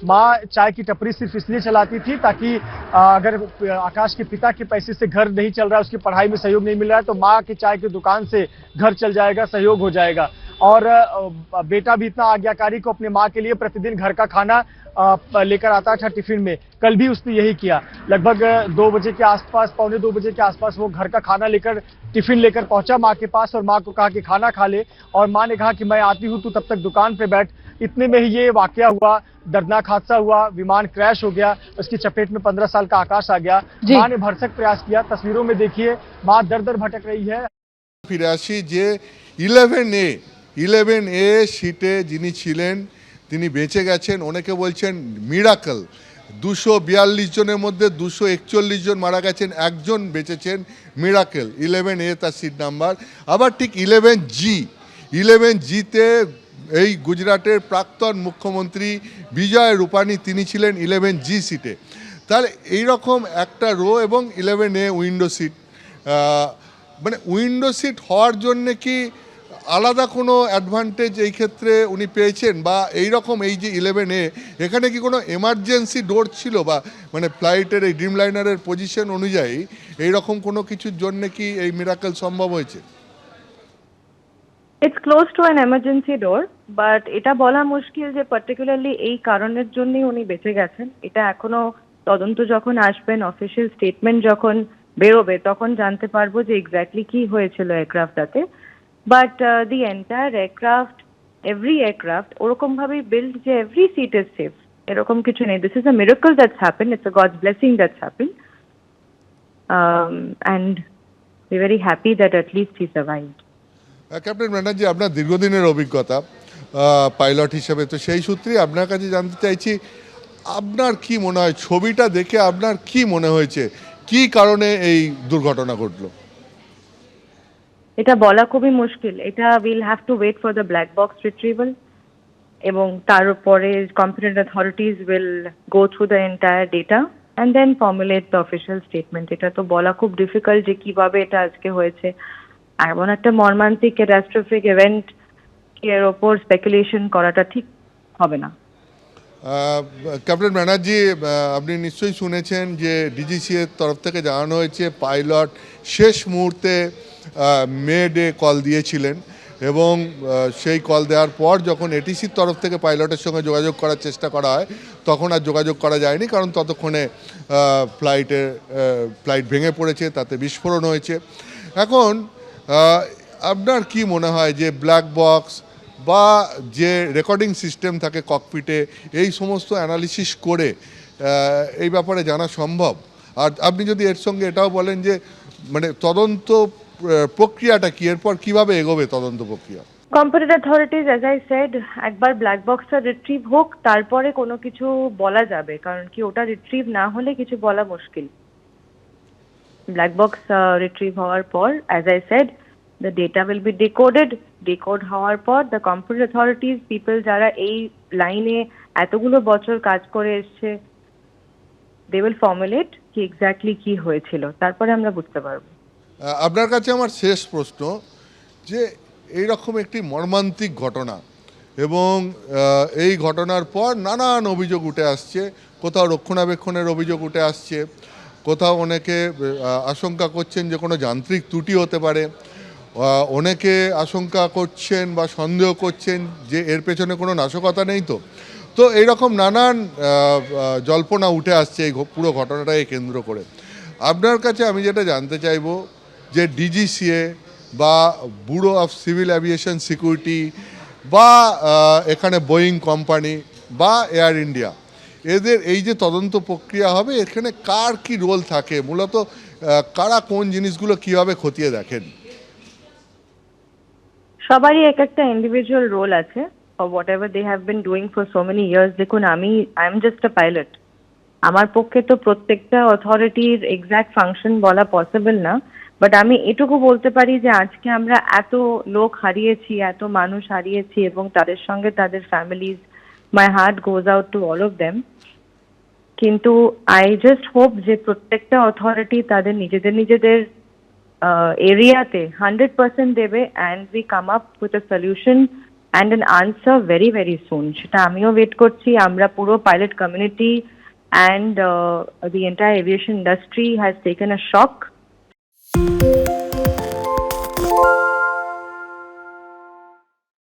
माँ चाय की टपरी सिर्फ इसलिए चलाती थी ताकि अगर आकाश के पिता के पैसे से घर नहीं चल रहा है, उसकी पढ़ाई में सहयोग नहीं मिल रहा है, तो माँ की चाय की दुकान से घर चल जाएगा, सहयोग हो जाएगा। और बेटा भी इतना आज्ञाकारी को अपनी माँ के लिए प्रतिदिन घर का खाना लेकर आता था टिफिन में। कल भी उसने यही किया। लगभग 2 बजे के आसपास, पौने 2 बजे के आसपास वो घर का खाना लेकर, टिफिन लेकर पहुंचा माँ के पास और माँ को कहा कि खाना खा ले, और माँ ने कहा कि मैं आती हूँ, तू तब तक दुकान पे बैठ। इतने में ही ये वाकया हुआ, दर्दनाक हादसा हुआ, विमान क्रैश हो गया, उसकी चपेट में 15 साल का आकाश आ गया। माँ ने भरसक प्रयास किया, तस्वीरों में देखिए माँ दर दर भटक रही है। ফিরে আসি যে 11A সিটে যিনি ছিলেন তিনি বেঁচে গেছেন, অনেকে বলছেন মিরাকল। 242 জনের মধ্যে 241 জন মারা গেছেন, একজন বেঁচেছেন, মিরাকল। 11A তার সিট নাম্বার। আবার ঠিক 11Gতে এই গুজরাটের প্রাক্তন মুখ্যমন্ত্রী বিজয় রূপানি তিনি ছিলেন 11G সিটে। তাহলে এইরকম একটা রো এবং 11A উইন্ডো সিট, মানে উইন্ডো সিট হওয়ার জন্য কি আলাদা কোনো অ্যাডভান্টেজ এই ক্ষেত্রে উনি পেয়েছেন, বা এই রকম এই যে 11A এখানে কি কোনো এমার্জেন্সি ডোর ছিল, বা মানে ফ্লাইটের এই ড্রিম লাইনারের পজিশন অনুযায়ী এই রকম কোনো কিছুর জন্য কি এই মিরাকল সম্ভব হয়েছে? It's close to an emergency door, but এটা বলা মুশকিল যে পার্টিকুলারলি এই কারণের জন্যই উনি বেঁচে গেছেন। এটা এখনো তদন্ত যখন আসবেন, অফিসিয়াল স্টেটমেন্ট যখন বেরোবে, তখন জানতে পারবো যে এক্স্যাক্টলি কি হয়েছিল এয়ারক্রাফটটাতে। But the entire aircraft, every aircraft ওরকম ভাবেই বিল্ড যে এভরি সিট ইজ সেফ, এরকম কিছু নেই। This is a miracle that's happened, it's a God's blessing that's happened, and we very happy that at least he survived. Captain Banerjee, আপনার দীর্ঘদিনের অভিজ্ঞতা pilot হিসেবে, তো সেই সূত্রেই আপনার কাছে জানতে চাইছি, আপনার কি মনে হয়, ছবিটা দেখে আপনার কি মনে হয়েছে, কি কারণে এই দুর্ঘটনা ঘটলো? এটা বলা খুবই মুশকিল। এটা will have to wait for the black box retrieval, এবং তার উপরে competent authorities will go through the entire data and then formulate the official statement. এটা তো বলা খুব ডিফিকাল্ট যে কিভাবে এটা আজকে হয়েছে। এমন একটা মর্মান্তিক ক্যাটাস্ট্রফিক ইভেন্ট এর ওপর স্পেকুলেশন করাটা ঠিক হবে না। ক্যাপ্টেন ব্যানার্জি, আপনি নিশ্চয়ই শুনেছেন যে ডিজিসি এর তরফ থেকে জানানো হয়েছে পাইলট শেষ মুহূর্তে মেডে কল দিয়েছিলেন, এবং সেই কল দেওয়ার পর যখন এটিসির তরফ থেকে পাইলটের সঙ্গে যোগাযোগ করার চেষ্টা করা হয়, তখন আর যোগাযোগ করা যায়নি, কারণ ততক্ষণে ফ্লাইট ভেঙে পড়েছে, তাতে বিস্ফোরণ হয়েছে। এখন আপনার কি মনে হয় যে ব্ল্যাক বক্স বা যে রেকর্ডিং সিস্টেম থাকে ককপিটে, এই সমস্ত অ্যানালিসিস করে এই ব্যাপারে জানা সম্ভব? আর আপনি যদি এর সঙ্গে এটাও বলেন যে মানে তদন্ত প্রক্রিয়াটা কি, এরপর কিভাবে এগোবে তদন্ত প্রক্রিয়া? Competent authorities, as I said, একবার ব্ল্যাক বক্সটা রিট্রিভ হোক, তারপরে কোনো কিছু বলা যাবে, কারণ কি ওটা রিট্রিভ না হলে কিছু বলা মুশকিল। ব্ল্যাক বক্স রিট্রিভ হওয়ার পর, as I said, the data will be decoded. Decode হওয়ার পর the competent authorities, people যারা এই লাইনে এতগুলো বছর কাজ করে এসছে, they will formulate কি এক্স্যাক্টলি কি হয়েছিল, তারপরে আমরা বুঝতে পারবো। আপনার কাছে আমার শেষ প্রশ্ন, যে এই রকম একটি মর্মান্তিক ঘটনা, এবং এই ঘটনার পর নানান অভিযোগ উঠে আসছে, কোথাও রক্ষণাবেক্ষণের অভিযোগ উঠে আসছে, কোথাও অনেকে আশঙ্কা করছেন যে কোনো যান্ত্রিক ত্রুটি হতে পারে, অনেকে আশঙ্কা করছেন বা সন্দেহ করছেন যে এর পেছনে কোনো নাশকতা নেই। তো এইরকম নানান জল্পনা উঠে আসছে এই পুরো ঘটনাটাকে কেন্দ্র করে। আপনার কাছে আমি যেটা জানতে চাইব যে ডিজিসিএ বা bureau of civil aviation security বা এখানে বোয়িং কোম্পানি বা এয়ার ইন্ডিয়া, এদের এই যে তদন্ত প্রক্রিয়া হবে, এখানে কার কি রোল থাকে, মূলত কারা কোন জিনিসগুলো কীভাবে খতিয়ে দেখেন? সবারই এক একটা ইন্ডিভিজুয়াল রোল আছে for whatever they have been doing for so many years. দেখুন, I am just a pilot. আমার পক্ষে তো প্রত্যেকটা অথরিটির এক্স্যাক্ট ফাংশন বলা পসিবল না, বাট আমি এটুকু বলতে পারি যে আজকে আমরা এত লোক হারিয়েছি, এত মানুষ হারিয়েছি, এবং তাদের সঙ্গে তাদের families, my heart goes out to all of them. কিন্তু আই জাস্ট হোপ যে প্রত্যেকটা অথরিটি তাদের নিজেদের এরিয়াতে 100% দেবে, and we come up with a solution and an answer very very soon. সেটা আমিও ওয়েট করছি, আমরা পুরো pilot community and the entire aviation industry has taken a shock.